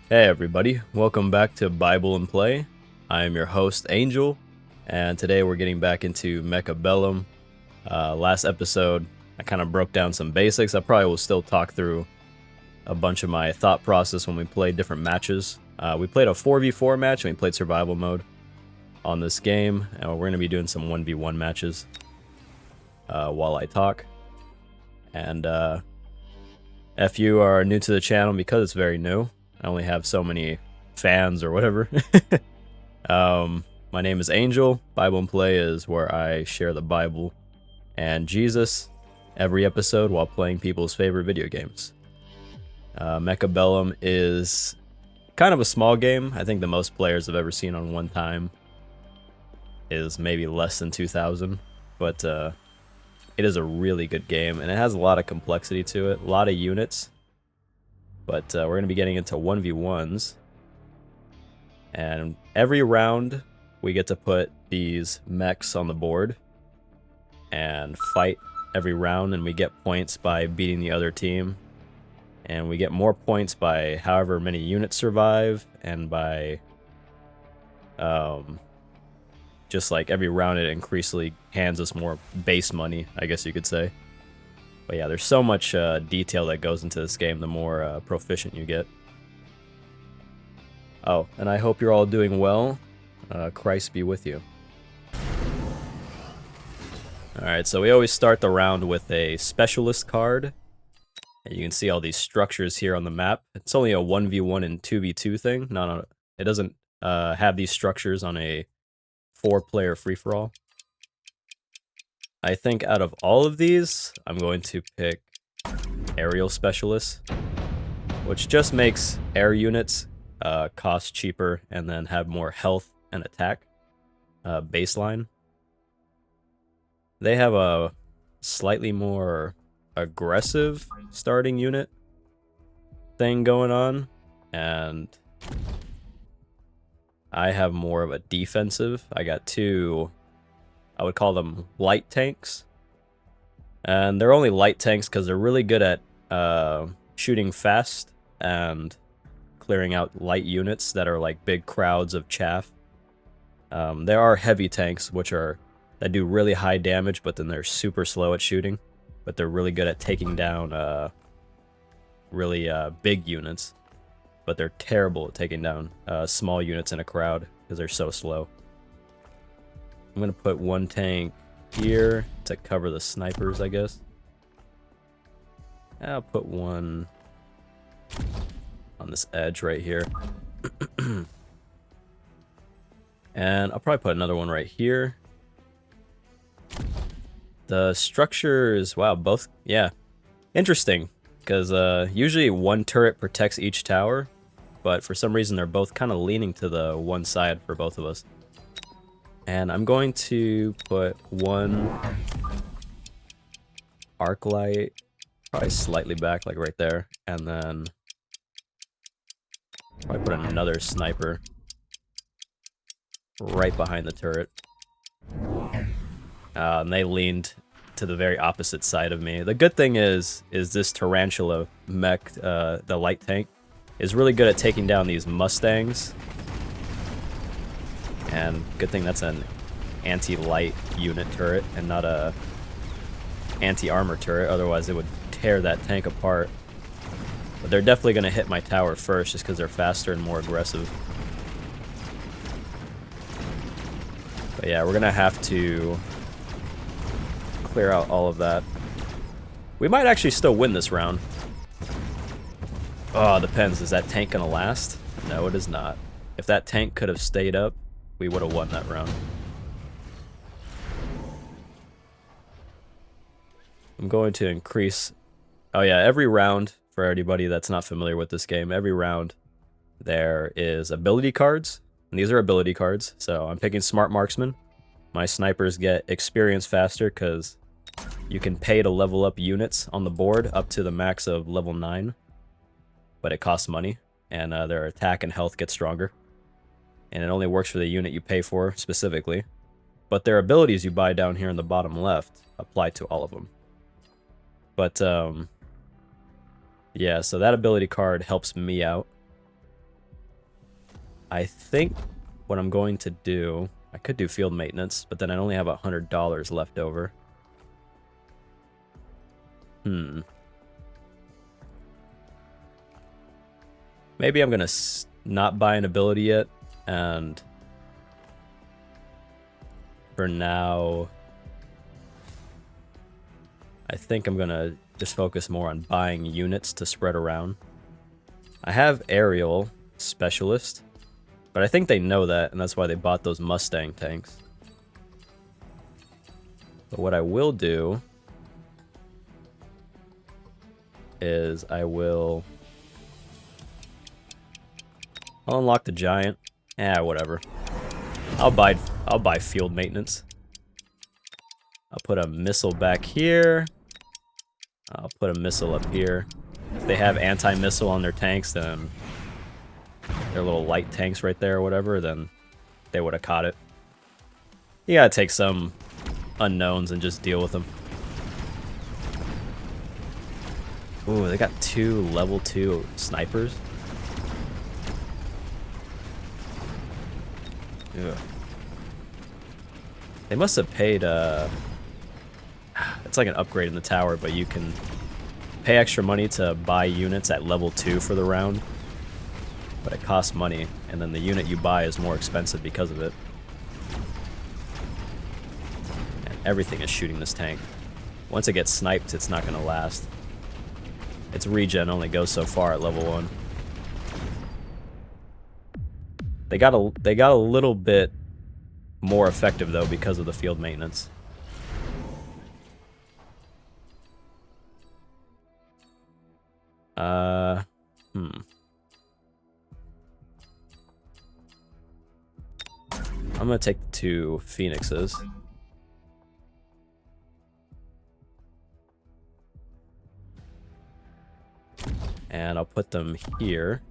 Hey everybody, welcome back to Bible and Play. I am your host Angel, and today we're getting back into Mechabellum. Last episode, I kind of broke down some basics. I probably will still talk through a bunch of my thought process when we played different matches. We played a 4v4 match and we played survival mode on this game, and we're going to be doing some 1v1 matches while I talk. And if you are new to the channel, because it's very new, I only have so many fans or whatever. My name is Angel. Bible and Play is where I share the Bible and Jesus every episode while playing people's favorite video games. Mechabellum is kind of a small game. I think the most players I've ever seen on one time is maybe less than 2,000, but it is a really good game, and it has a lot of complexity to it, a lot of units. But we're going to be getting into 1v1s. And every round, we get to put these mechs on the board and fight every round, and we get points by beating the other team. And we get more points by however many units survive, and by just like every round it increasingly hands us more base money, I guess you could say. But yeah, there's so much detail that goes into this game the more proficient you get. Oh, and I hope you're all doing well. Christ be with you. Alright, so we always start the round with a specialist card. And you can see all these structures here on the map. It's only a 1v1 and 2v2 thing. It doesn't have these structures on a 4-player free-for-all. I think out of all of these, I'm going to pick aerial specialists, which just makes air units cost cheaper and then have more health and attack baseline. They have a slightly more aggressive starting unit thing going on, and I have more of a defensive. I got two, I would call them light tanks. And they're only light tanks because they're really good at shooting fast and clearing out light units that are like big crowds of chaff. There are heavy tanks that do really high damage, but then they're super slow at shooting. But they're really good at taking down really big units. But they're terrible at taking down small units in a crowd because they're so slow. I'm going to put one tank here to cover the snipers, I guess. I'll put one on this edge right here. And I'll probably put another one right here. The structures, wow, both, yeah. Interesting, because usually one turret protects each tower, but for some reason they're both kind of leaning to the one side for both of us. And I'm going to put one arc light, probably slightly back, like right there, and then probably put another sniper right behind the turret. And they leaned to the very opposite side of me. The good thing is this Tarantula mech, the light tank, is really good at taking down these Mustangs. And good thing that's an anti-light unit turret and not a anti-armor turret, otherwise it would tear that tank apart. But they're definitely going to hit my tower first just because they're faster and more aggressive. But yeah, we're going to have to clear out all of that. We might actually still win this round. Oh, depends. Is that tank going to last? No, it is not. If that tank could have stayed up, we would have won that round. I'm going to increase... Oh yeah, every round, for anybody that's not familiar with this game, every round there is ability cards. And these are ability cards, so I'm picking Smart Marksman. My snipers get experience faster because you can pay to level up units on the board up to the max of level 9. But it costs money, and their attack and health get stronger. And it only works for the unit you pay for specifically. But their abilities you buy down here in the bottom left apply to all of them. But yeah, so that ability card helps me out. I think what I'm going to do, I could do field maintenance, but then I only have $100 left over. Maybe I'm gonna not buy an ability yet, and for now, I think I'm gonna just focus more on buying units to spread around. I have aerial specialist, but I think they know that, and that's why they bought those Mustang tanks. But what I will do is I'll unlock the giant. Whatever. I'll buy field maintenance. I'll put a missile back here. I'll put a missile up here. If they have anti-missile on their tanks, then their little light tanks right there or whatever, then they would have caught it. You gotta take some unknowns and just deal with them. Ooh, they got 2 level 2 snipers. Ugh. They must have paid, it's like an upgrade in the tower, but you can pay extra money to buy units at level 2 for the round. But it costs money, and then the unit you buy is more expensive because of it. And everything is shooting this tank. Once it gets sniped, it's not going to last. Its regen only goes so far at level 1. They got a little bit more effective though because of the field maintenance. I'm gonna take the 2 phoenixes. And I'll put them here.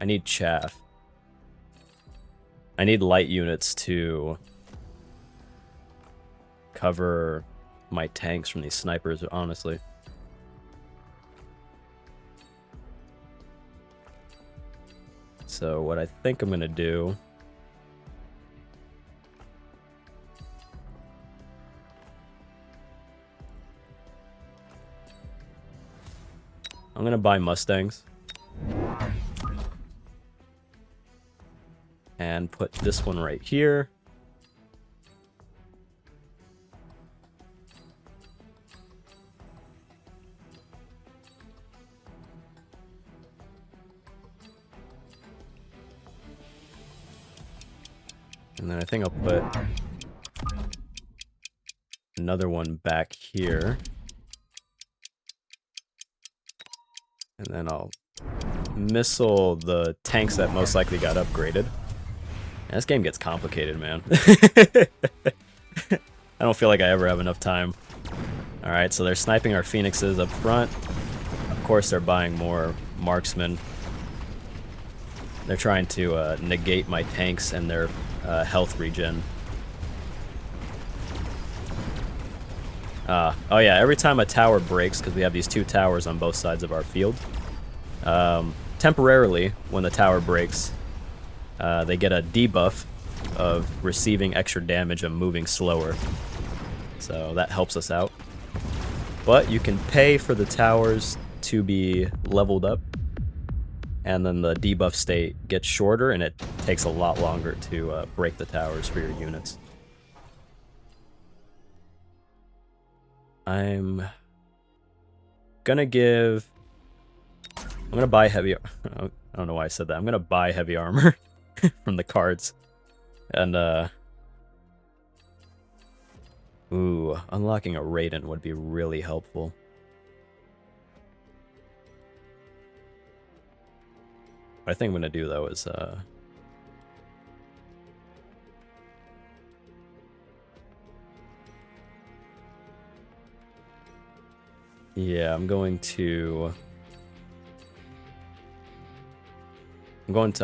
I need chaff. I need light units to cover my tanks from these snipers, honestly. So what I think I'm gonna do I'm gonna buy Mustangs and put this one right here. And then I think I'll put another one back here. And then I'll missile the tanks that most likely got upgraded. And this game gets complicated, man. I don't feel like I ever have enough time. Alright, so they're sniping our phoenixes up front. Of course they're buying more marksmen. They're trying to negate my tanks and their health regen. Oh yeah, every time a tower breaks, because we have these 2 towers on both sides of our field, temporarily, when the tower breaks, they get a debuff of receiving extra damage and moving slower. So that helps us out. But you can pay for the towers to be leveled up, and then the debuff state gets shorter, and it takes a lot longer to break the towers for your units. I'm gonna buy heavy. I don't know why I said that. I'm gonna buy heavy armor from the cards, and ooh, unlocking a Raiden would be really helpful. What I think I'm gonna do though is yeah, I'm going to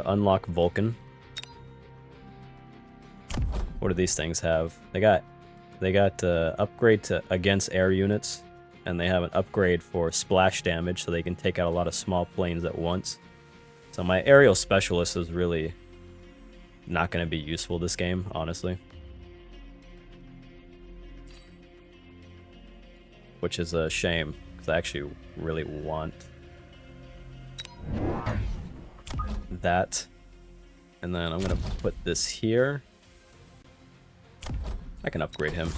unlock Vulcan. What do these things have? They got upgrade to against air units, and they have an upgrade for splash damage, so they can take out a lot of small planes at once. So my aerial specialist is really not going to be useful this game, honestly. Which is a shame, because I actually really want that. And then I'm going to put this here. I can upgrade him.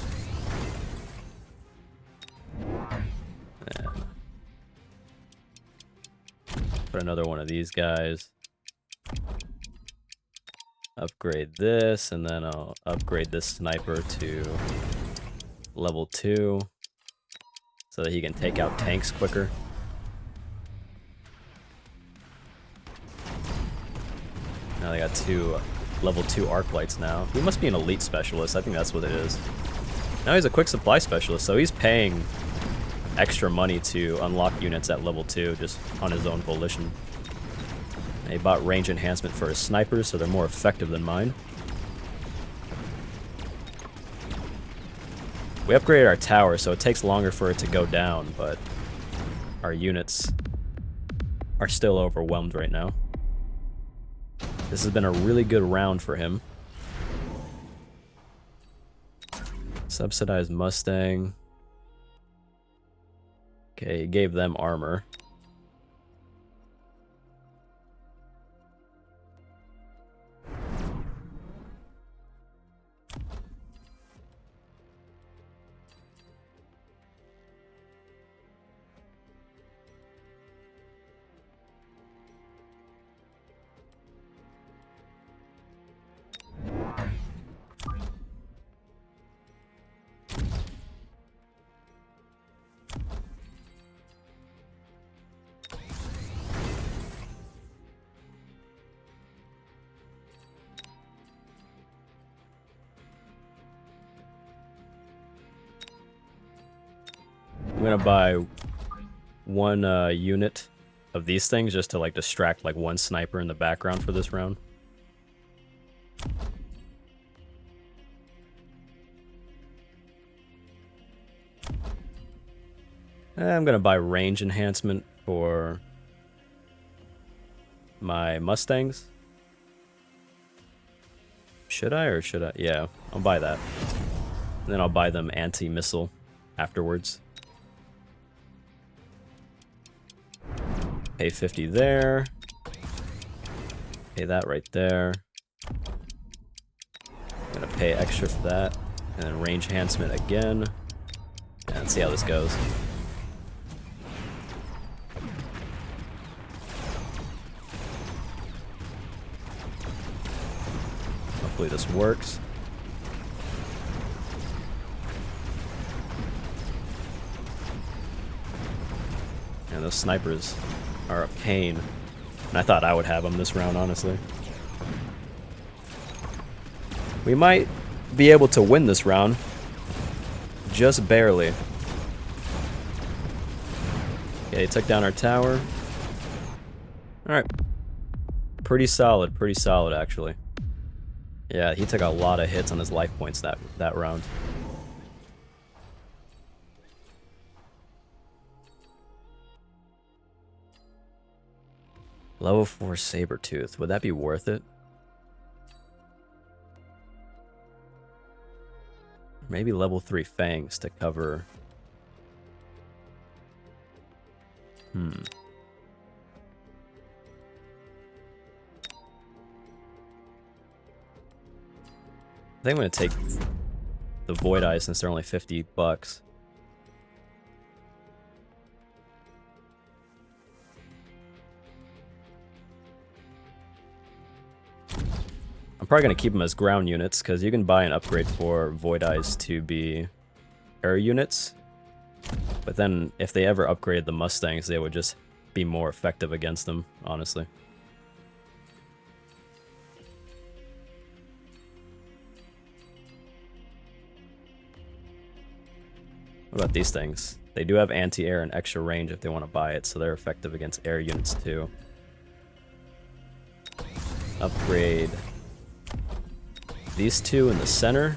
And put another one of these guys. Upgrade this, and then I'll upgrade this sniper to level 2 so that he can take out tanks quicker. Now they got 2 level 2 arc lights now. He must be an elite specialist. I think that's what it is. Now he's a quick supply specialist, so he's paying extra money to unlock units at level 2 just on his own volition. And he bought range enhancement for his snipers, so they're more effective than mine. We upgraded our tower, so it takes longer for it to go down, but our units are still overwhelmed right now. This has been a really good round for him. Subsidized Mustang. Okay, he gave them armor. I'm gonna buy one unit of these things just to like distract like one sniper in the background for this round. I'm gonna buy range enhancement for my Mustangs. Should I or should I? Yeah, I'll buy that. And then I'll buy them anti-missile afterwards. Pay 50 there. Pay that right there. I'm gonna pay extra for that. And then range enhancement again. And see how this goes. Hopefully this works. And those snipers are a pain. And I thought I would have them this round, honestly. We might be able to win this round. Just barely. Okay, he took down our tower. Alright. Pretty solid actually. Yeah, he took a lot of hits on his life points that round. Level 4 Sabertooth. Would that be worth it? Maybe level 3 Fangs to cover... I think I'm going to take the Void Eyes since they're only 50 bucks. I'm probably going to keep them as ground units, because you can buy an upgrade for Void Eyes to be air units. But then, if they ever upgraded the Mustangs, they would just be more effective against them, honestly. What about these things? They do have anti-air and extra range if they want to buy it, so they're effective against air units too. these two in the center.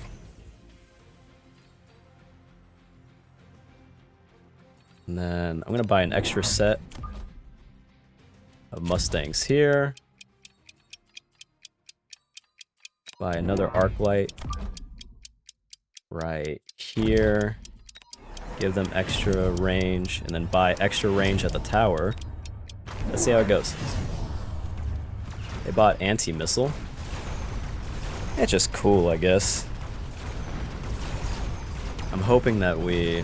And then I'm gonna buy an extra set of Mustangs here. Buy another arc light right here. Give them extra range, and then buy extra range at the tower. Let's see how it goes. They bought anti-missile. It's just cool, I guess. I'm hoping that we...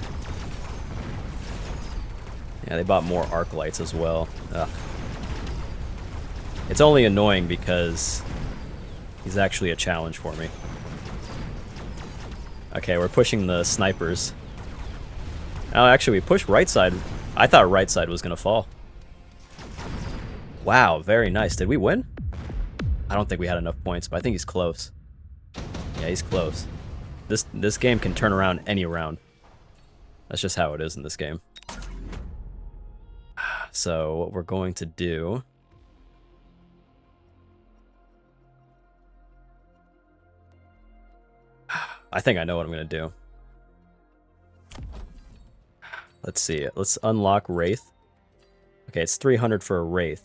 Yeah, they bought more arc lights as well. Ugh. It's only annoying because he's actually a challenge for me. Okay, we're pushing the snipers. Oh, actually, we pushed right side. I thought right side was gonna fall. Wow, very nice. Did we win? I don't think we had enough points, but I think he's close. Yeah, he's close. This game can turn around any round. That's just how it is in this game. So what we're going to do... I think I know what I'm going to do. Let's see. Let's unlock Wraith. Okay, it's 300 for a Wraith.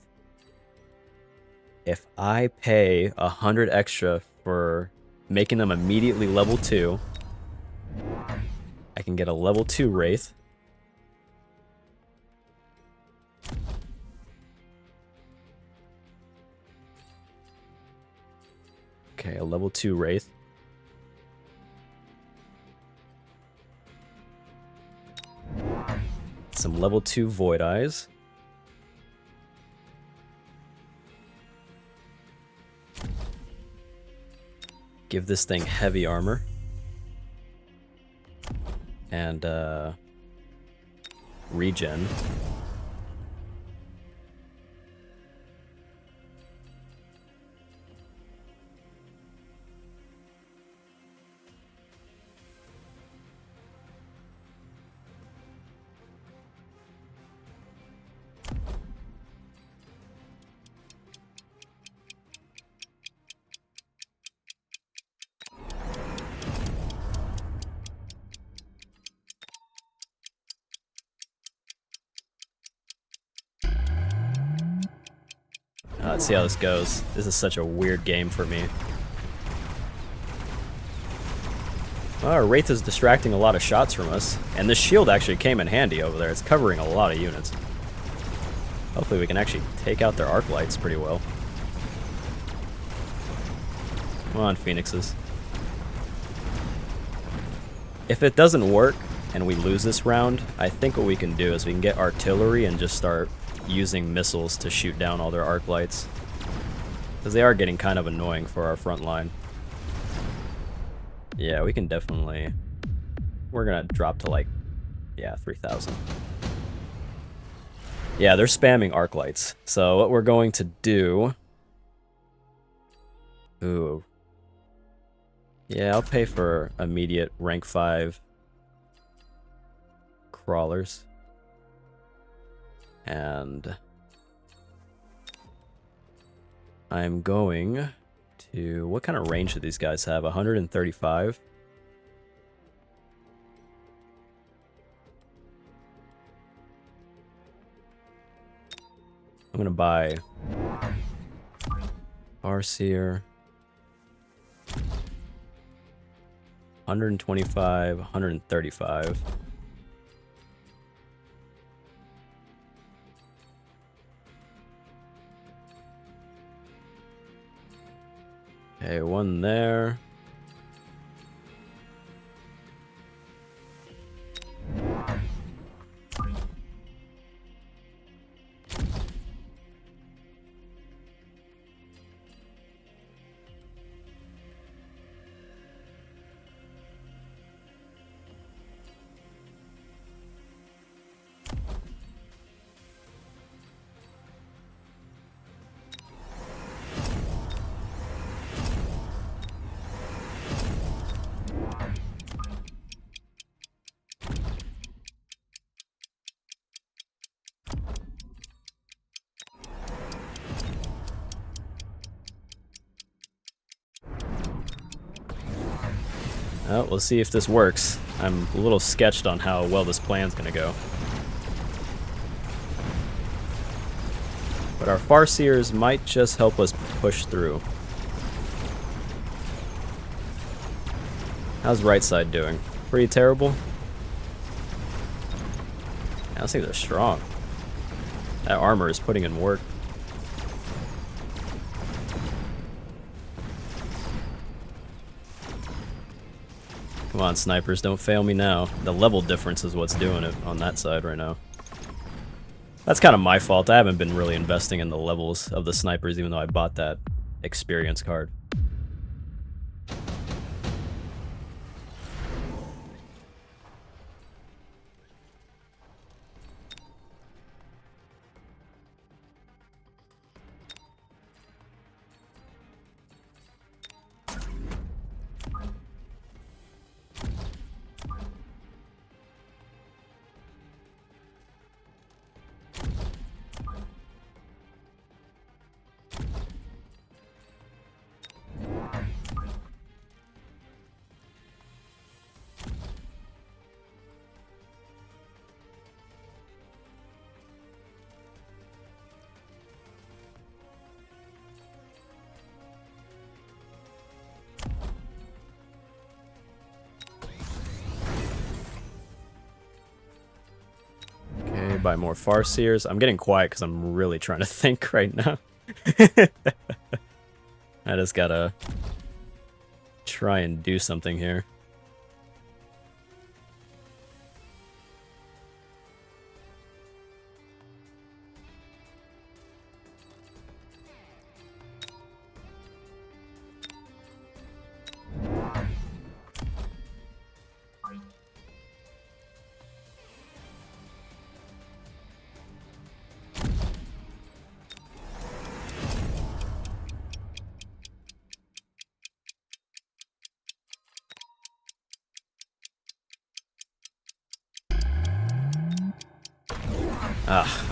If I pay 100 extra for making them immediately level 2, I can get a level 2 Wraith. Okay, a level 2 Wraith. Some level 2 Void Eyes. Give this thing heavy armor. And regen. Let's see how this goes. This is such a weird game for me. Well, our Wraith is distracting a lot of shots from us, and this shield actually came in handy over there. It's covering a lot of units. Hopefully we can actually take out their arc lights pretty well. Come on, Phoenixes. If it doesn't work and we lose this round, I think what we can do is we can get artillery and just start using missiles to shoot down all their arc lights. Because they are getting kind of annoying for our front line. Yeah, we can definitely... We're gonna drop to like... Yeah, 3,000. Yeah, they're spamming arc lights. So what we're going to do... Ooh. Yeah, I'll pay for immediate rank 5 crawlers. And I'm going to... What kind of range do these guys have? 135? I'm going to buy Farseer. 125, 135. Okay, one there. Well, we'll see if this works. I'm a little sketched on how well this plan's gonna go. But our Farseers might just help us push through. How's right side doing? Pretty terrible? I don't think they're strong. That armor is putting in work. Come on, snipers, don't fail me now. The level difference is what's doing it on that side right now. That's kind of my fault. I haven't been really investing in the levels of the snipers, even though I bought that experience card. Buy more Farseers. I'm getting quiet because I'm really trying to think right now. I just gotta try and do something here.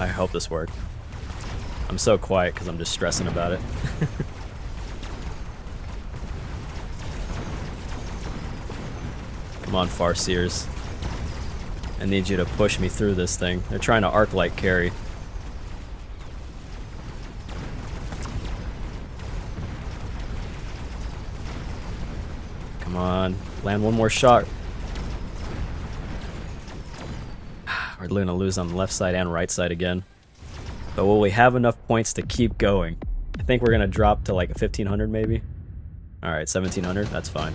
I hope this worked. I'm so quiet because I'm just stressing about it. Come on, Farseers. I need you to push me through this thing. They're trying to arc-light carry. Come on, land one more shot. We're going to lose on the left side and right side again. But will we have enough points to keep going? I think we're going to drop to like a 1500 maybe. Alright, 1700, that's fine.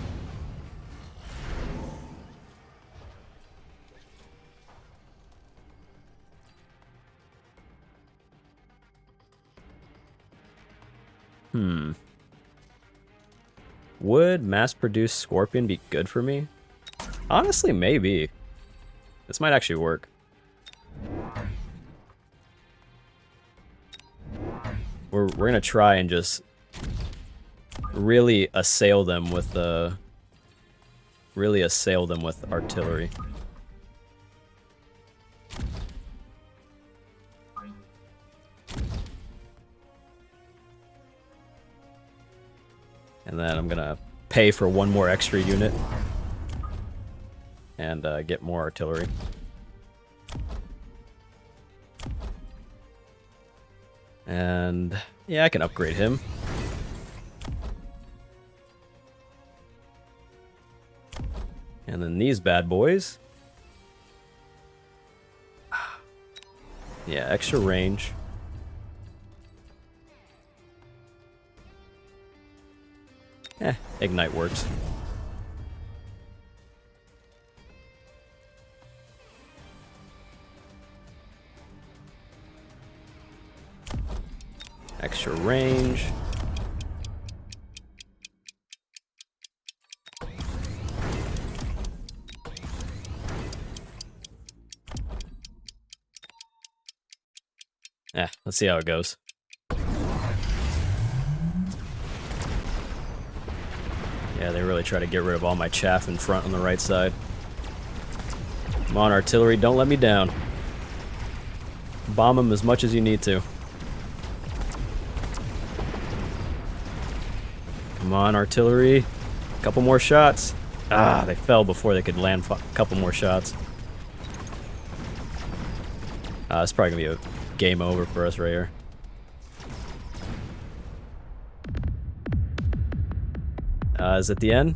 Would mass-produced Scorpion be good for me? Honestly, maybe. This might actually work. We're gonna try and just really assail them with artillery. And then I'm gonna pay for one more extra unit and get more artillery. And yeah, I can upgrade him. And then these bad boys. Yeah, extra range. Ignite works. Extra range. Let's see how it goes. Yeah, they really try to get rid of all my chaff in front on the right side. Come on, artillery, don't let me down. Bomb them as much as you need to. Come on, artillery. A couple more shots. Ah, they fell before they could land a couple more shots. It's probably gonna be a game over for us right here. Is it the end?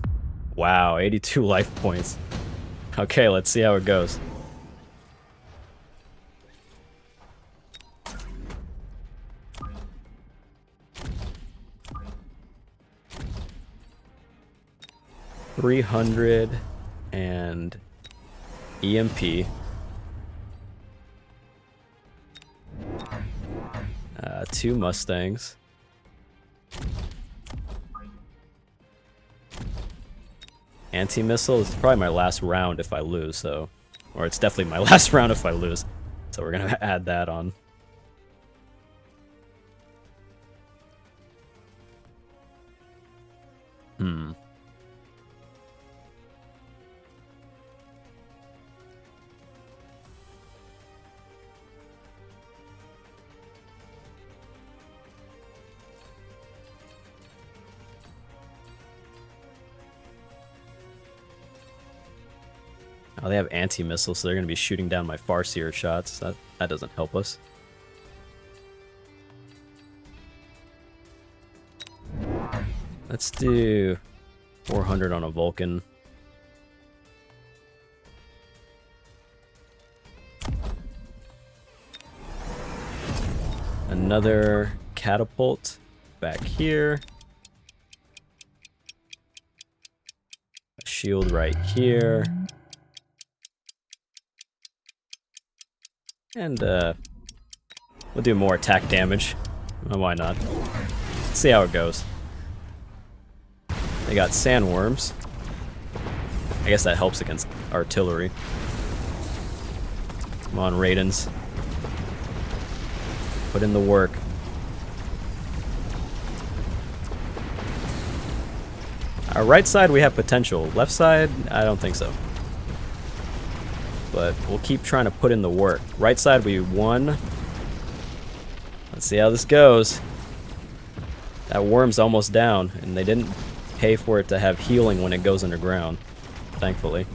Wow, 82 life points. Okay, let's see how it goes. $300 and EMP. Two Mustangs. Anti-missile is probably my last round if I lose, so... Or it's definitely my last round if I lose. So we're gonna add that on. Oh, they have anti-missiles, so they're going to be shooting down my Farseer shots. That doesn't help us. Let's do 400 on a Vulcan. Another catapult back here. A shield right here. And we'll do more attack damage. Well, why not? Let's see how it goes. They got sandworms. I guess that helps against artillery. Come on, Raidens. Put in the work. Our right side, we have potential. Left side, I don't think so. But we'll keep trying to put in the work. Right side, we won. Let's see how this goes. That worm's almost down, and they didn't pay for it to have healing when it goes underground, thankfully.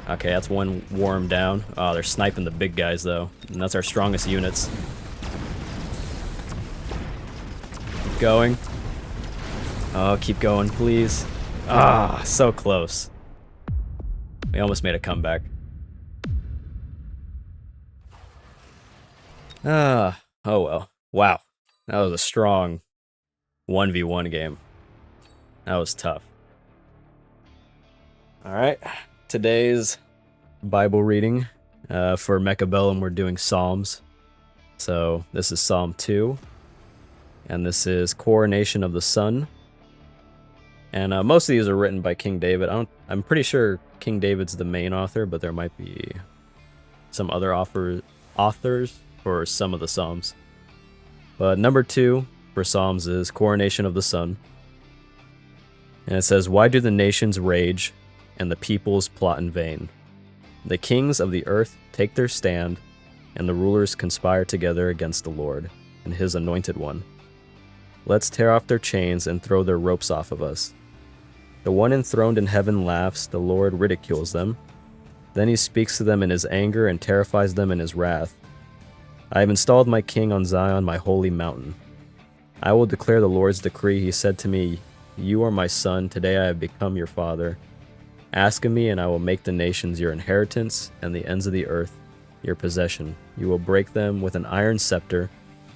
Okay, that's one worm down. Oh, they're sniping the big guys, though. And that's our strongest units. Keep going. Oh, keep going, please. Ah, so close. We almost made a comeback. Oh well. Wow. That was a strong 1v1 game. That was tough. Alright. Today's Bible reading. For Mechabellum, we're doing Psalms. So this is Psalm 2. And this is Coronation of the Sun. And most of these are written by King David. I'm pretty sure King David's the main author, but there might be some other authors for some of the Psalms. But number 2 for Psalms is Coronation of the Sun. And it says, "Why do the nations rage and the peoples plot in vain? The kings of the earth take their stand, and the rulers conspire together against the Lord and his anointed one. Let's tear off their chains and throw their ropes off of us. The one enthroned in heaven laughs, the Lord ridicules them. Then he speaks to them in his anger and terrifies them in his wrath. I have installed my king on Zion, my holy mountain. I will declare the Lord's decree. He said to me, 'You are my son, today I have become your father. Ask of me, and I will make the nations your inheritance, and the ends of the earth your possession. You will break them with an iron scepter,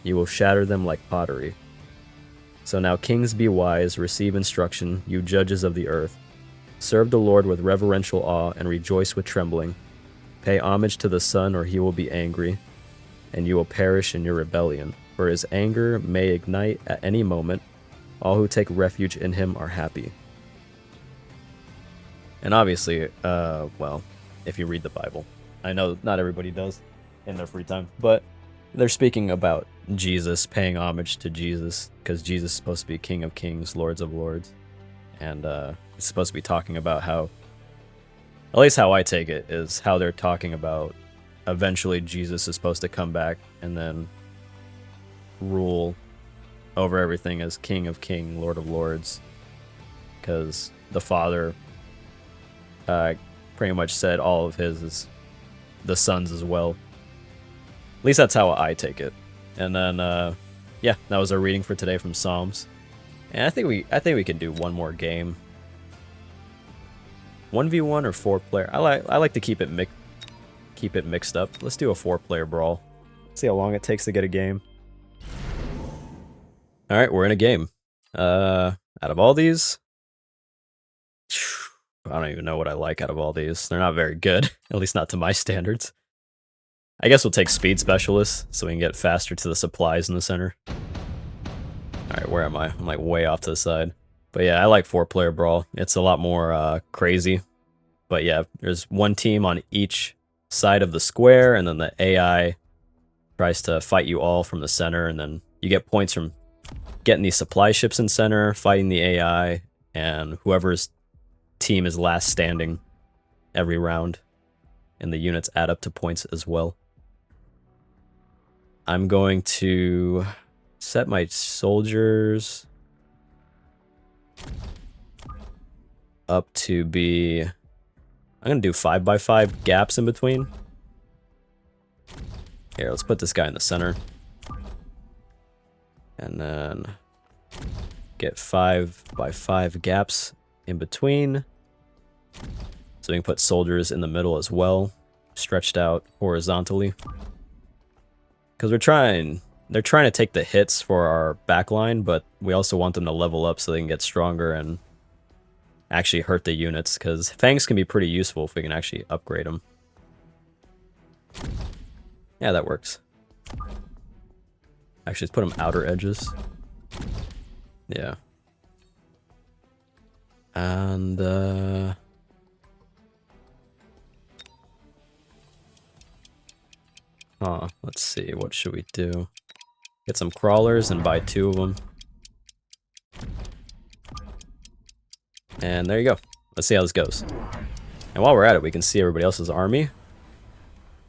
you will shatter them like pottery.' So now kings, be wise, receive instruction, you judges of the earth. Serve the Lord with reverential awe and rejoice with trembling. Pay homage to the Son, or he will be angry, and you will perish in your rebellion. For his anger may ignite at any moment. All who take refuge in him are happy." And obviously, well, if you read the Bible, I know not everybody does in their free time, but they're speaking about Jesus, paying homage to Jesus, because Jesus is supposed to be King of Kings, Lords of Lords. And it's supposed to be talking about how, at least how I take it, is how they're talking about eventually Jesus is supposed to come back and then rule over everything as King of Kings, Lord of Lords. because the father pretty much said all of his is the sons as well. At least that's how I take it. And then yeah, that was our reading for today from Psalms. And I think we can do one more game. 1v1 or 4-player. I like to keep it mixed up. Let's do a 4-player brawl. See how long it takes to get a game. All right, we're in a game. Out of all these, I don't even know what I like out of all these. They're not very good, at least not to my standards. I guess we'll take Speed Specialist so we can get faster to the supplies in the center. Alright, where am I? I'm like way off to the side. But yeah, I like 4-player brawl. It's a lot more crazy. But yeah, there's one team on each side of the square, and then the AI tries to fight you all from the center, and then you get points from getting these supply ships in center, fighting the AI, and whoever's team is last standing every round. And the units add up to points as well. I'm going to set my soldiers up to be... I'm going to do 5x5 gaps in between. Here, let's put this guy in the center. And then get 5x5 gaps in between. So we can put soldiers in the middle as well, stretched out horizontally. Because they're trying to take the hits for our backline, but we also want them to level up so they can get stronger and actually hurt the units, because fangs can be pretty useful if we can actually upgrade them. Yeah, that works. Actually, let's put them outer edges. Yeah. And, let's see, what should we do? Get some crawlers and buy 2 of them. And there you go. Let's see how this goes. And while we're at it, we can see everybody else's army.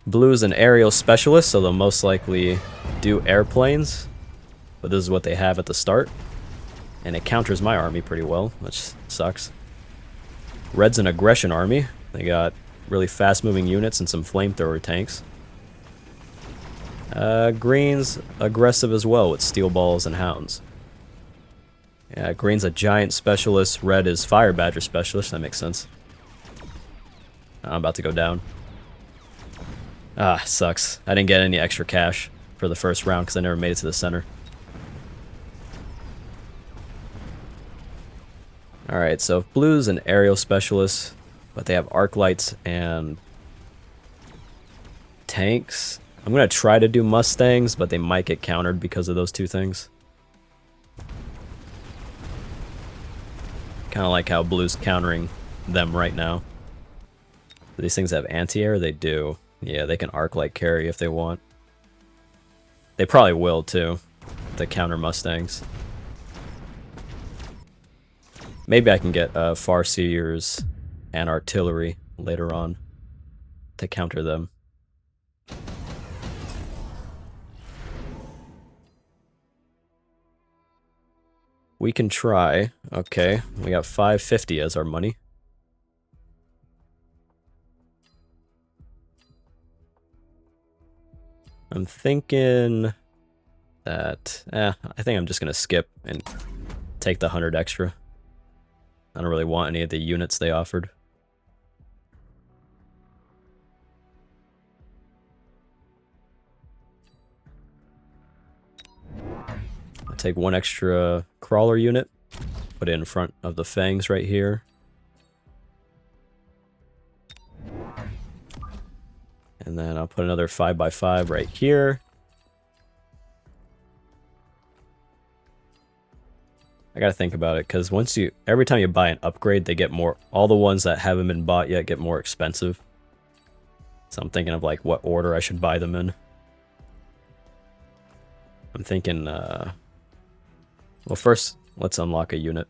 Blue's an aerial specialist, so they'll most likely do airplanes. But this is what they have at the start. And it counters my army pretty well, which sucks. Red's an aggression army. They got really fast-moving units and some flamethrower tanks. Green's aggressive as well with steel balls and hounds. Yeah, green's a giant specialist. Red is fire badger specialist. That makes sense. I'm about to go down. Ah, sucks. I didn't get any extra cash for the first round because I never made it to the center. Alright, so blue's an aerial specialist, but they have arc lights and tanks. I'm going to try to do Mustangs, but they might get countered because of those 2 things. Kind of like how blue's countering them right now. Do these things have anti-air? They do. Yeah, they can arc light carry if they want. They probably will too, to counter Mustangs. Maybe I can get Farseers and artillery later on to counter them. We can try. Okay, we got 550 as our money. I'm thinking that... I think I'm just going to skip and take the 100 extra. I don't really want any of the units they offered. I'll take 1 extra crawler unit, put it in front of the fangs right here. And then I'll put another 5x5 right here. I gotta think about it, because every time you buy an upgrade, they get more, all the ones that haven't been bought yet get more expensive. So I'm thinking of like what order I should buy them in. I'm thinking, well, first, let's unlock a unit.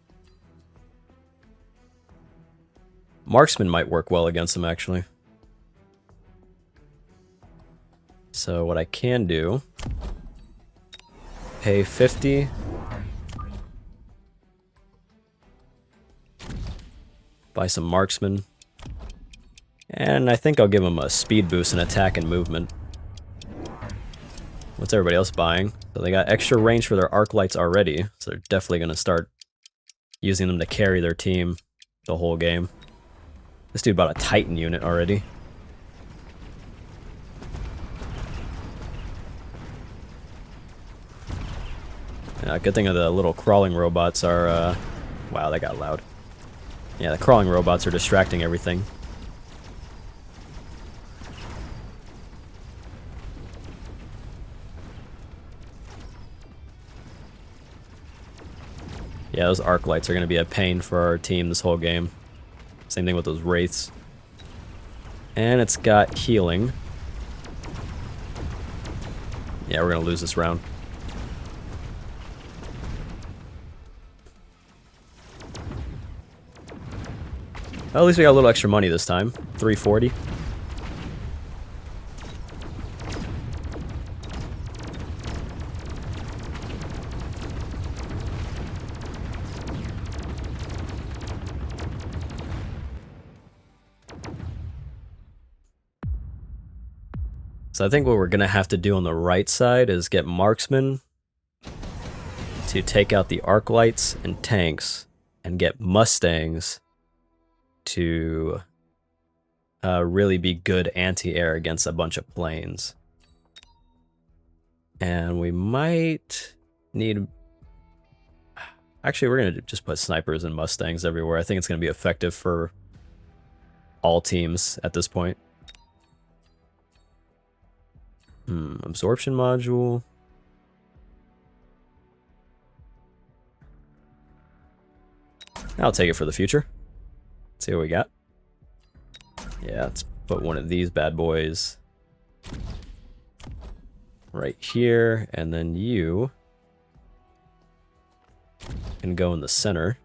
Marksman might work well against them, actually. So what I can do, pay 50. Buy some marksmen. And I think I'll give them a speed boost in attack and movement. What's everybody else buying? So they got extra range for their arc lights already, so they're definitely going to start using them to carry their team the whole game. This dude bought a Titan unit already. Good thing the little crawling robots are, wow, that got loud. Yeah, the crawling robots are distracting everything. Yeah, those arc lights are going to be a pain for our team this whole game. Same thing with those wraiths. And it's got healing. Yeah, we're going to lose this round. Well, at least we got a little extra money this time. 340. So I think what we're going to have to do on the right side is get marksmen to take out the arc lights and tanks, and get mustangs to really be good anti-air against a bunch of planes. And we might need... Actually, we're going to just put snipers and mustangs everywhere. I think it's going to be effective for all teams at this point. Absorption module. I'll take it for the future. Let's see what we got. Yeah, let's put one of these bad boys right here, and then you can go in the center.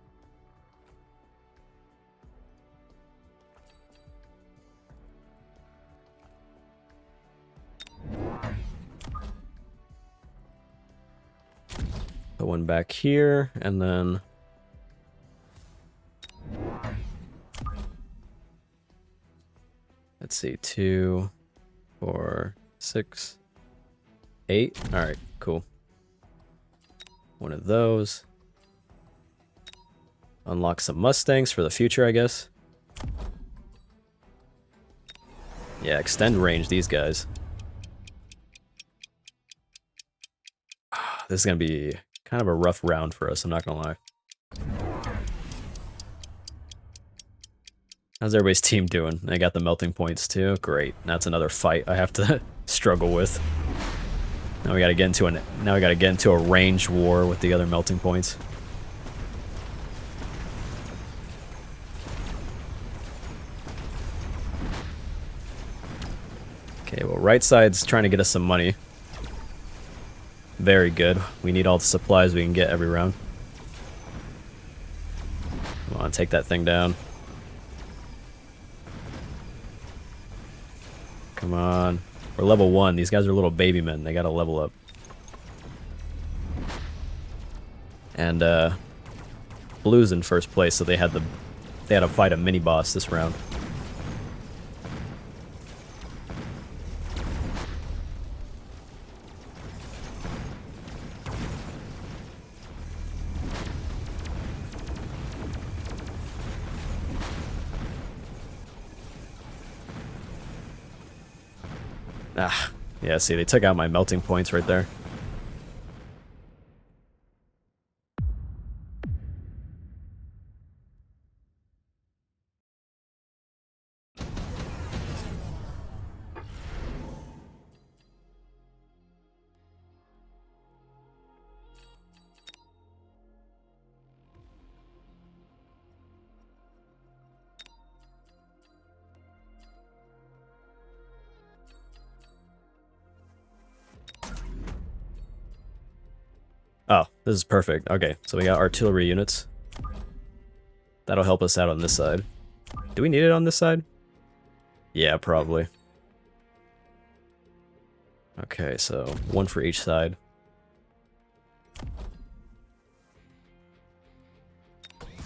Put one back here, and then let's see, 2, 4, 6, 8. All right, cool. One of those. Unlock some mustangs for the future, I guess. Yeah, extend range these guys. This is gonna be kind of a rough round for us, I'm not gonna lie. How's everybody's team doing? They got the melting points too? Great. That's another fight I have to struggle with. Now we gotta get into a range war with the other melting points. Okay, well, right side's trying to get us some money. Very good. We need all the supplies we can get every round. Come on, take that thing down. Come on. We're level 1. These guys are little baby men. They gotta level up. And Blue's in first place, so they had to fight a mini boss this round. Ah, yeah, see, they took out my melting points right there. Oh, this is perfect. Okay, so we got artillery units. That'll help us out on this side. Do we need it on this side? Yeah, probably. Okay, so one for each side.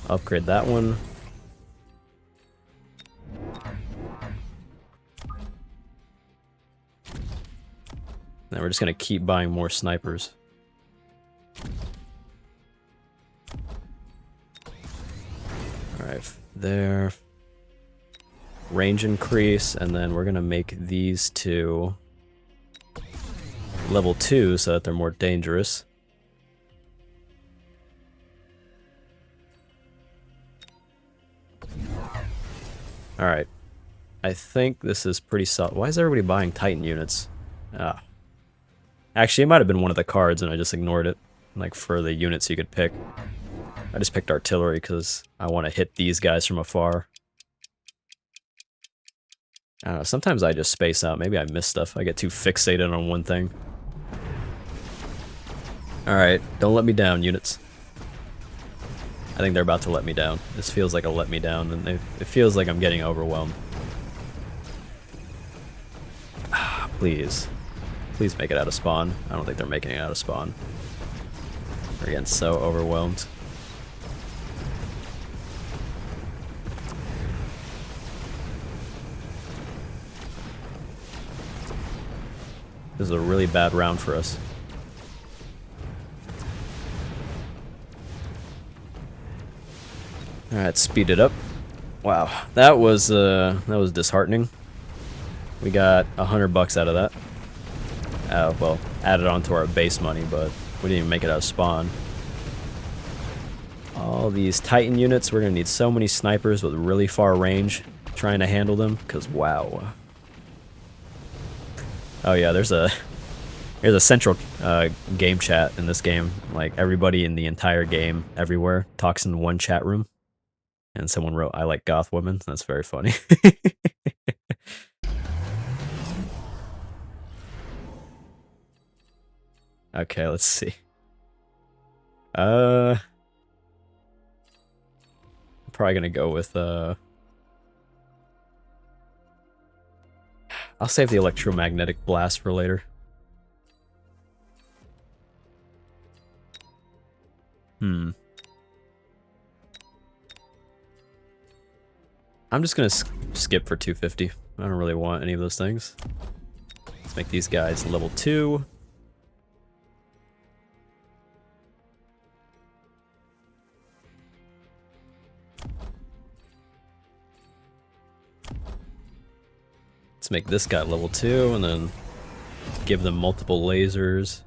Upgrade that one. Then we're just gonna keep buying more snipers. Alright, there. Range increase, and then we're gonna make these two level 2 so that they're more dangerous. Alright. I think this is pretty solid. Why is everybody buying Titan units? Ah. Actually, it might have been one of the cards and I just ignored it. Like, for the units you could pick. I just picked artillery because I want to hit these guys from afar. I don't know, sometimes I just space out. Maybe I miss stuff. I get too fixated on one thing. Alright, don't let me down, units. I think they're about to let me down. This feels like a let me down, and it feels like I'm getting overwhelmed. Please. Please make it out of spawn. I don't think they're making it out of spawn. We're getting so overwhelmed. This is a really bad round for us. Alright, speed it up. Wow, that was disheartening. We got $100 out of that. Well, added on to our base money, but we didn't even make it out of spawn. All these Titan units, we're gonna need so many snipers with really far range trying to handle them, because wow. Oh yeah, there's a central game chat in this game. Like, everybody in the entire game, everywhere, talks in one chat room. And someone wrote, "I like goth women." That's very funny. Okay, let's see. I'm probably gonna go with I'll save the electromagnetic blast for later. I'm just gonna skip for 250. I don't really want any of those things. Let's make these guys level 2. Let's make this guy level 2 and then give them multiple lasers.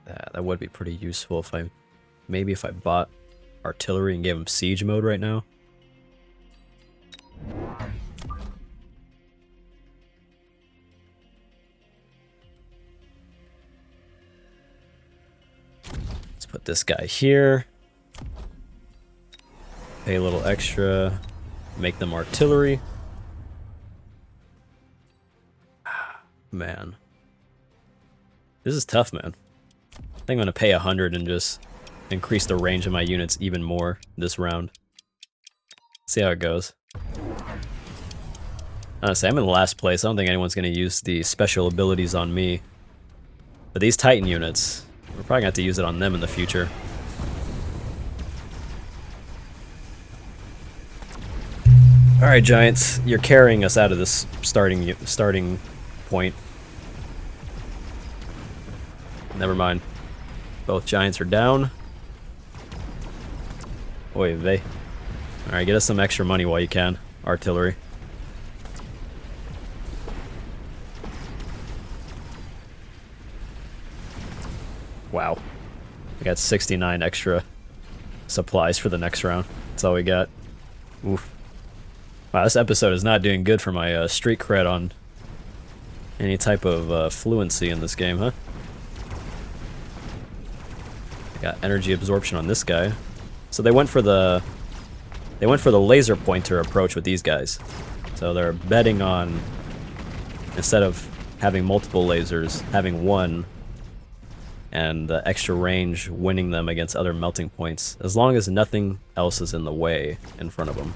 That would be pretty useful if I... Maybe if I bought artillery and gave them siege mode right now. Let's put this guy here. Pay a little extra. Make them artillery. Man. This is tough, man. I think I'm gonna pay 100 and just increase the range of my units even more this round. See how it goes. Honestly, I'm in last place. I don't think anyone's gonna use the special abilities on me. But these Titan units, we're probably gonna have to use it on them in the future. Alright, Giants, you're carrying us out of this starting point. Never mind. Both Giants are down. Oy vey. Alright, get us some extra money while you can. Artillery. Wow. We got 69 extra supplies for the next round. That's all we got. Oof. Wow, this episode is not doing good for my street cred on any type of fluency in this game, huh? I got energy absorption on this guy. So they went for the laser pointer approach with these guys. So they're betting on, instead of having multiple lasers, having one, and the extra range winning them against other melting points, as long as nothing else is in the way in front of them.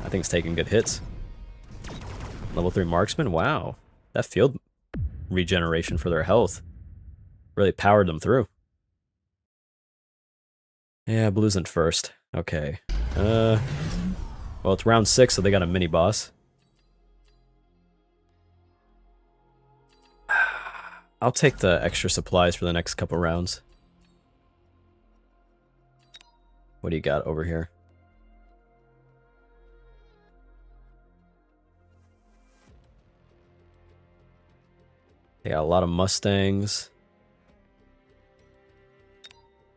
I think it's taking good hits. Level 3 marksman, wow. That field regeneration for their health really powered them through. Yeah, blue's in first. Okay. Well, it's round 6, so they got a mini boss. I'll take the extra supplies for the next couple rounds. What do you got over here? They got a lot of Mustangs.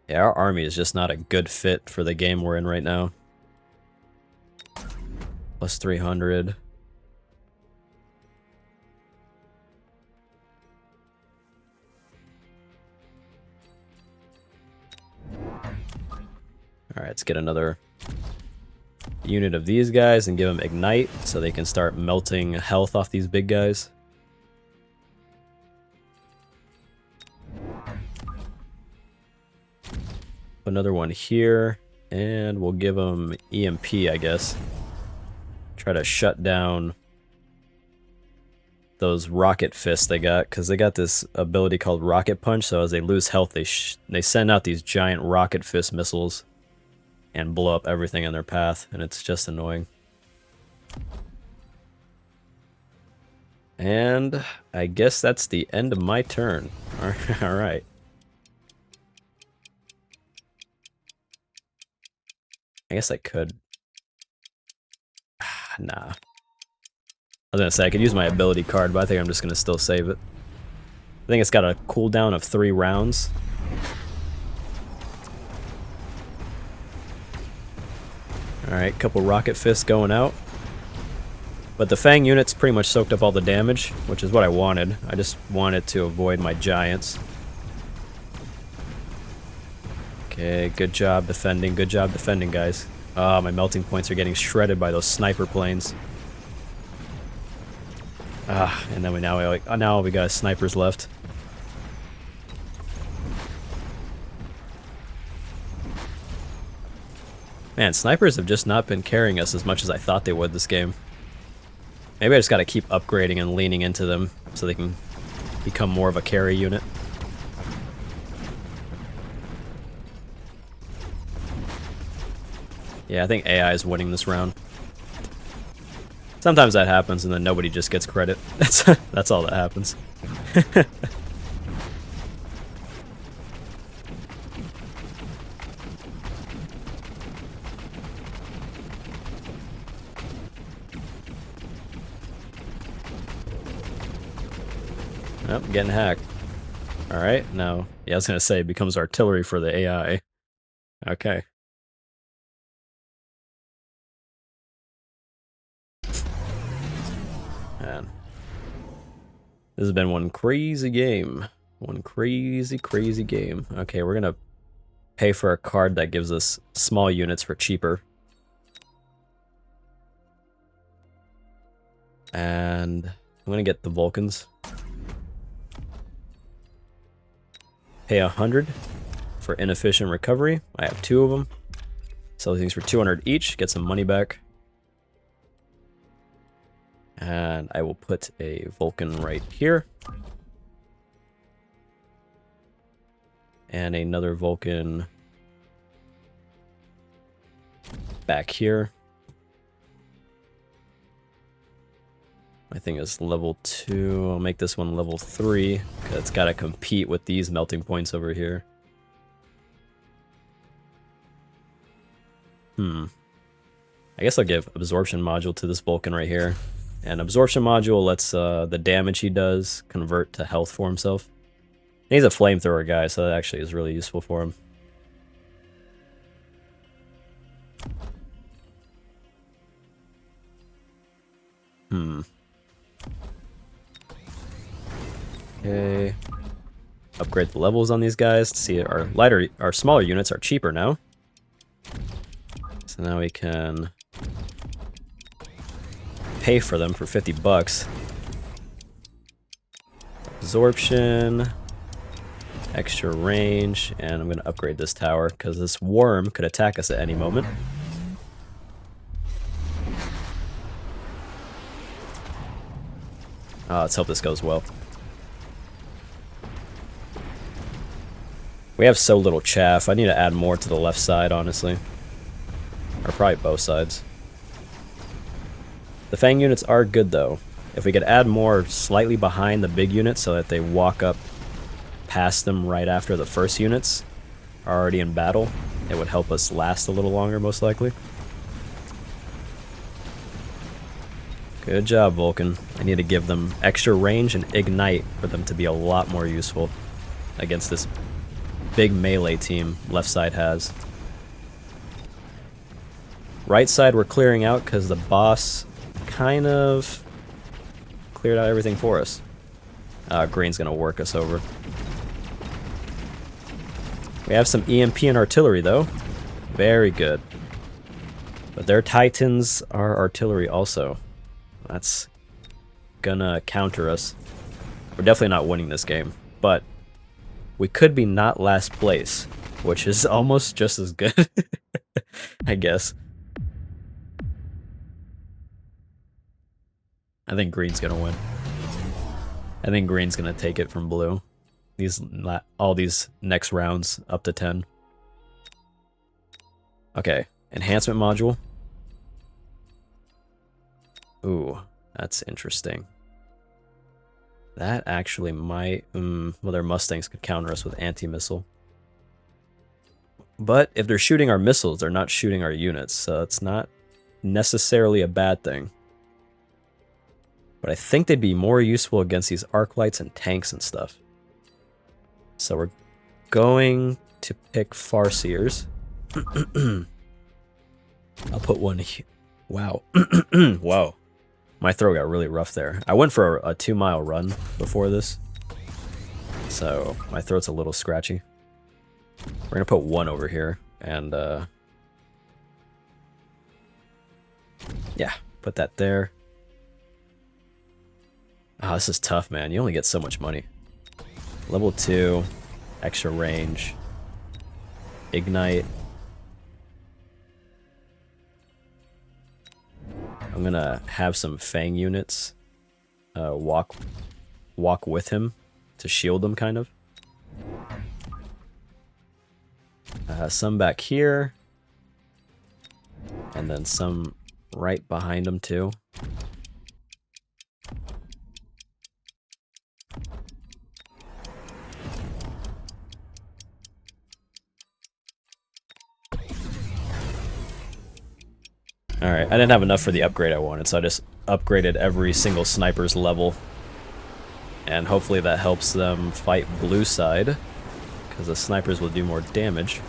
Yeah, our army is just not a good fit for the game we're in right now. Plus 300. Alright, let's get another unit of these guys and give them Ignite so they can start melting health off these big guys. Another one here, and we'll give them EMP, I guess. Try to shut down those rocket fists they got, because they got this ability called Rocket Punch, so as they lose health, they send out these giant rocket fist missiles and blow up everything in their path, and it's just annoying. And I guess that's the end of my turn. Alright. I guess I could. Nah. I was gonna say I could use my ability card, but I think I'm just gonna still save it. I think it's got a cooldown of 3 rounds. Alright, couple rocket fists going out. But the Fang unit's pretty much soaked up all the damage, which is what I wanted. I just wanted to avoid my giants. Okay, good job defending, guys. Ah, my melting points are getting shredded by those sniper planes. Ah, and then now we got snipers left. Man, snipers have just not been carrying us as much as I thought they would this game. Maybe I just gotta keep upgrading and leaning into them so they can become more of a carry unit. Yeah, I think AI is winning this round. Sometimes that happens and then nobody just gets credit. That's all that happens. Yep, getting hacked. Alright, now, yeah, I was gonna say, it becomes artillery for the AI. Okay. Man. This has been one crazy game. One crazy game. Okay, we're gonna pay for a card that gives us small units for cheaper. And I'm gonna get the Vulcans. Pay 100 for inefficient recovery. I have 2 of them. Sell these things for 200 each, get some money back. And I will put a Vulcan right here. And another Vulcan back here. My thing is level 2. I'll make this one level 3, because it's got to compete with these melting points over here. I guess I'll give Absorption Module to this Vulcan right here. And Absorption Module lets the damage he does convert to health for himself. And he's a flamethrower guy, so that actually is really useful for him. Okay. Upgrade the levels on these guys to see our smaller units are cheaper now. So now we can pay for them for 50 bucks. Absorption, extra range, and I'm going to upgrade this tower because this worm could attack us at any moment. Let's hope this goes well. We have so little chaff. I need to add more to the left side, honestly. Or probably both sides. The Fang units are good, though. If we could add more slightly behind the big units so that they walk up past them right after the first units are already in battle, it would help us last a little longer, most likely. Good job, Vulcan. I need to give them extra range and ignite for them to be a lot more useful against this big melee team left side has. Right side we're clearing out because the boss kind of cleared out everything for us. Green's gonna work us over. We have some EMP and artillery though. Very good. But their Titans are artillery also. That's gonna counter us. We're definitely not winning this game, but we could be not last place, which is almost just as good, I guess. I think green's gonna win. I think green's gonna take it from blue. All these next rounds up to 10. Okay, enhancement module. Ooh, that's interesting. That actually might... well, their Mustangs could counter us with anti-missile. But if they're shooting our missiles, they're not shooting our units, so it's not necessarily a bad thing. But I think they'd be more useful against these arc lights and tanks and stuff. So we're going to pick Farseers. I'll put one here. Wow. Whoa. My throat got really rough there. I went for a 2-mile run before this, so my throat's a little scratchy. We're gonna put one over here, and yeah, put that there. Oh, this is tough, man. You only get so much money. Level 2, extra range, ignite. I'm gonna have some Fang units walk with him to shield them, kind of. Some back here, and then some right behind him too. Alright, I didn't have enough for the upgrade I wanted, so I just upgraded every single sniper's level. And hopefully that helps them fight blue side, because the snipers will do more damage.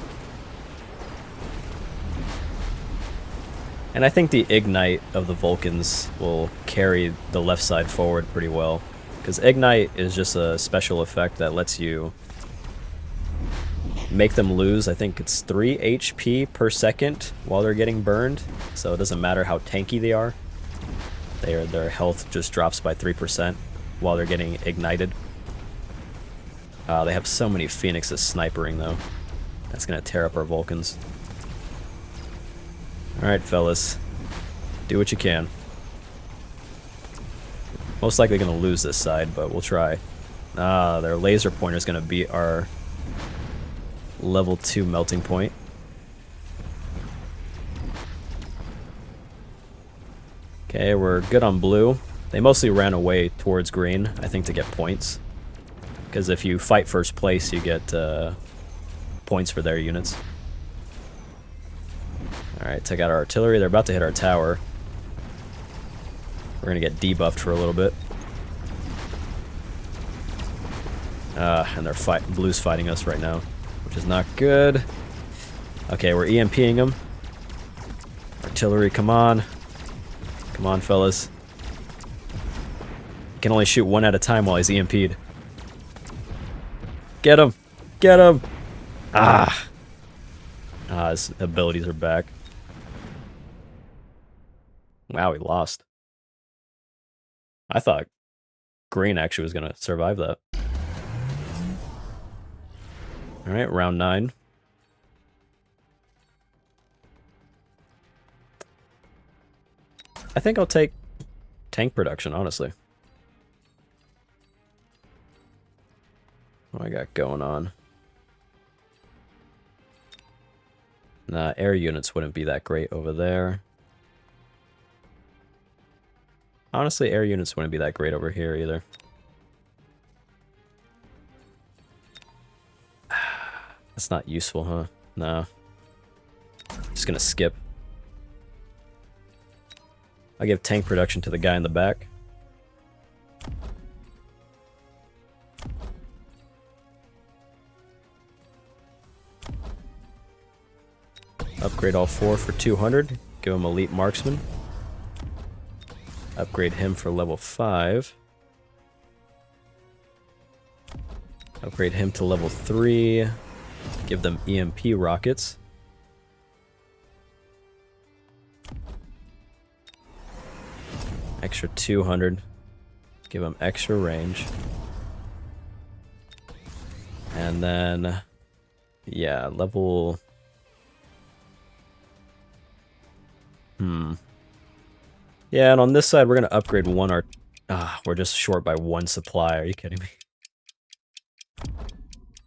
And I think the ignite of the Vulcans will carry the left side forward pretty well, because ignite is just a special effect that lets you make them lose, I think it's 3 HP per second while they're getting burned, so it doesn't matter how tanky they are. Their health just drops by 3% while they're getting ignited. They have so many Phoenixes snipering though. That's gonna tear up our Vulcans. Alright fellas, do what you can. Most likely gonna lose this side, but we'll try. Their laser pointer's gonna beat our level 2 melting point. Okay, we're good on blue. They mostly ran away towards green, I think, to get points. Because if you fight first place, you get points for their units. Alright, take out our artillery. They're about to hit our tower. We're gonna get debuffed for a little bit. And blue's fighting us right now, which is not good. Okay, we're EMPing them. Artillery, come on. Come on, fellas. You can only shoot one at a time while he's EMP'd. Get him! Get him! His abilities are back. Wow, he lost. I thought green actually was gonna survive that. Alright, round 9. I think I'll take tank production, honestly. What do I got going on? Nah, air units wouldn't be that great over there. Honestly, air units wouldn't be that great over here either. That's not useful, huh? No. Just gonna skip. I'll give tank production to the guy in the back. Upgrade all 4 for 200. Give him elite marksman. Upgrade him for level 5. Upgrade him to level 3. Give them EMP rockets. Extra 200. Give them extra range. And then, yeah, level... Yeah, and on this side, we're going to upgrade one art. We're just short by 1 supply. Are you kidding me?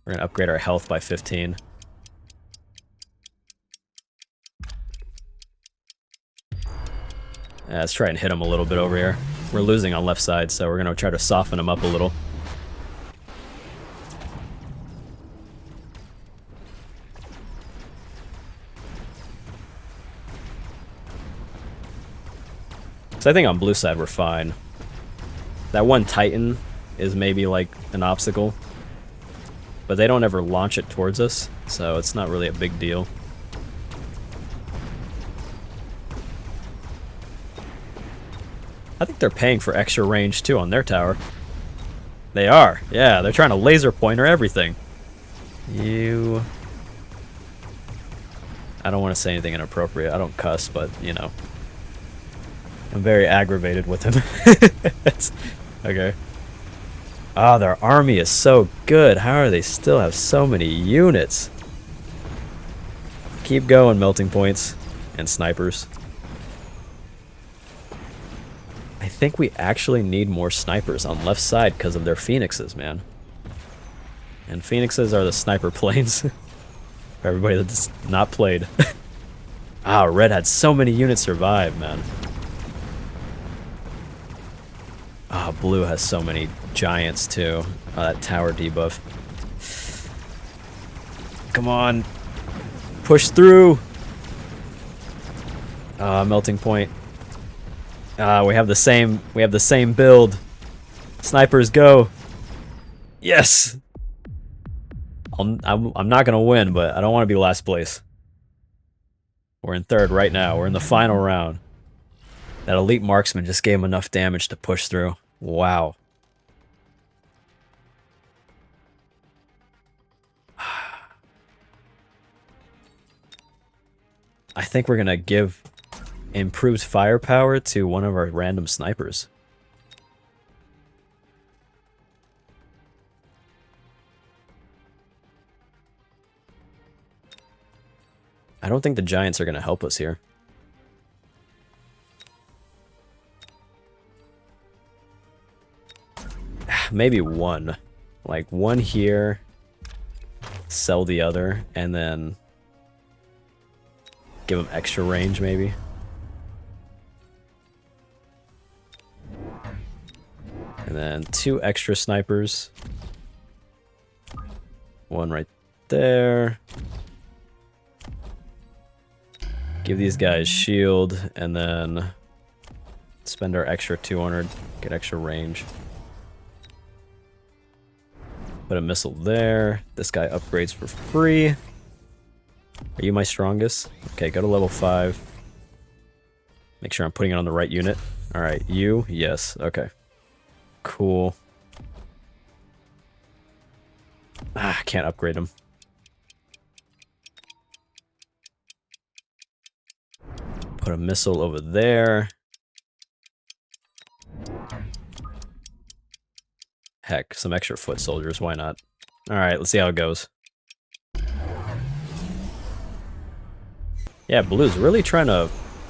We're going to upgrade our health by 15. Let's try and hit him a little bit over here. We're losing on left side, so we're going to try to soften him up a little. So I think on blue side we're fine. That one Titan is maybe like an obstacle, but they don't ever launch it towards us, so it's not really a big deal. I think they're paying for extra range too on their tower. They are, yeah, they're trying to laser pointer everything. You... I don't want to say anything inappropriate, I don't cuss, but you know. I'm very aggravated with him. Okay. Ah, their army is so good. How are they still have so many units? Keep going, melting points and snipers. I think we actually need more snipers on left side because of their phoenixes, man. And phoenixes are the sniper planes. For everybody that's not played. Red had so many units survive, man. Blue has so many giants too. That tower debuff. Come on. Push through. Melting point. We have the same build. Snipers go. Yes. I'm not gonna win, but I don't want to be last place. We're in 3rd right now. We're in the final round. That elite marksman just gave him enough damage to push through. Wow. I think we're gonna give improved firepower to one of our random snipers. I don't think the giants are gonna help us here. Maybe one. Like one here, sell the other, and then give them extra range maybe. And then 2 extra snipers. One right there. Give these guys shield, and then spend our extra 200, get extra range. Put a missile there. This guy upgrades for free. Are you my strongest? Okay, go to level 5. Make sure I'm putting it on the right unit. Alright, you? Yes, okay. Cool. I can't upgrade him. Put a missile over there. Heck, some extra foot soldiers, why not? Alright, let's see how it goes. Yeah, blue's really trying to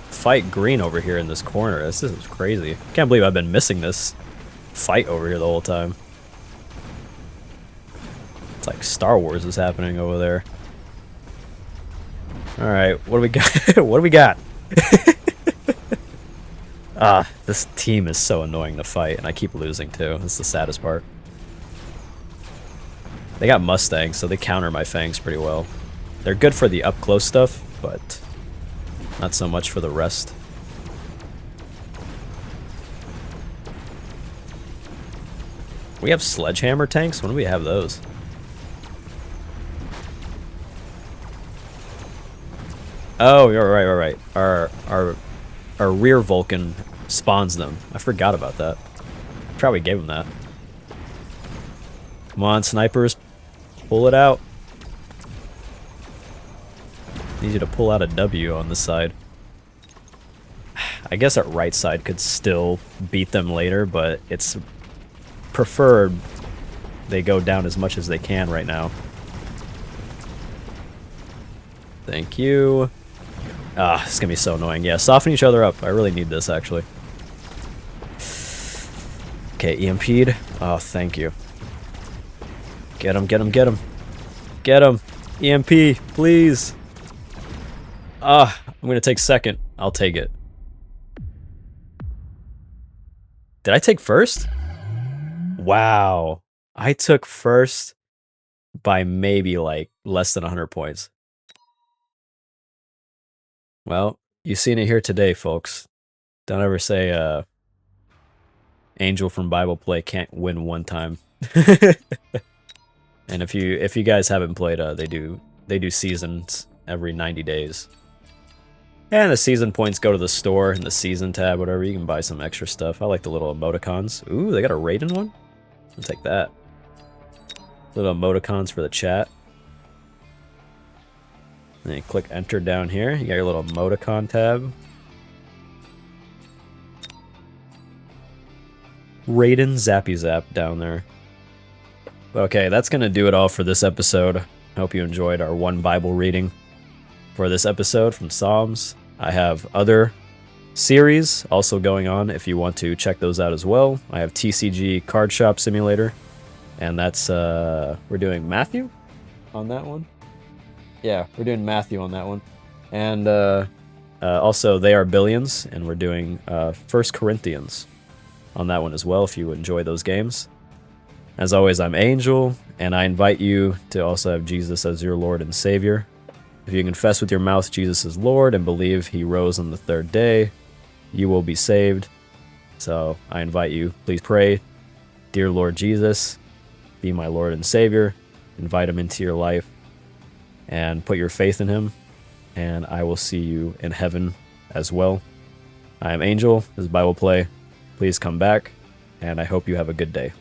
fight green over here in this corner. This is crazy. Can't believe I've been missing this fight over here the whole time. It's like Star Wars is happening over there. Alright, what do we got? What do we got? This team is so annoying to fight, and I keep losing too. That's the saddest part. They got Mustangs, so they counter my Fangs pretty well. They're good for the up-close stuff, but not so much for the rest. We have Sledgehammer tanks? When do we have those? Oh, you're right. Our rear Vulcan spawns them. I forgot about that. Probably gave him that. Come on, snipers. Pull it out. Need you to pull out a W on this side. I guess our right side could still beat them later, but it's preferred they go down as much as they can right now. Thank you. It's gonna be so annoying. Yeah, soften each other up. I really need this, actually. Okay, EMP'd. Oh, thank you. Get him, get him, get him. Get him. EMP, please. I'm gonna take second. I'll take it. Did I take first? Wow. I took first by maybe like less than 100 points. Well, you've seen it here today, folks. Don't ever say Angel from Bible Play can't win one time. And if you guys haven't played, they do seasons every 90 days. And the season points go to the store in the season tab, whatever. You can buy some extra stuff. I like the little emoticons. Ooh, they got a Raiden one? I'll take that. Little emoticons for the chat. Then you click enter down here. You got your little emoticon tab. Raiden Zappy Zap down there. Okay, that's going to do it all for this episode. Hope you enjoyed our one Bible reading for this episode from Psalms. I have other series also going on if you want to check those out as well. I have TCG Card Shop Simulator, and that's, we're doing Matthew on that one. Yeah, we're doing Matthew on that one. And also They Are Billions, and we're doing 1 Corinthians on that one as well if you enjoy those games. As always, I'm Angel, and I invite you to also have Jesus as your Lord and Savior. If you confess with your mouth Jesus is Lord and believe he rose on the third day, you will be saved. So I invite you, please pray, Dear Lord Jesus, be my Lord and Savior. Invite him into your life and put your faith in him, and I will see you in heaven as well. I am Angel. This is Bible Play. Please come back, and I hope you have a good day.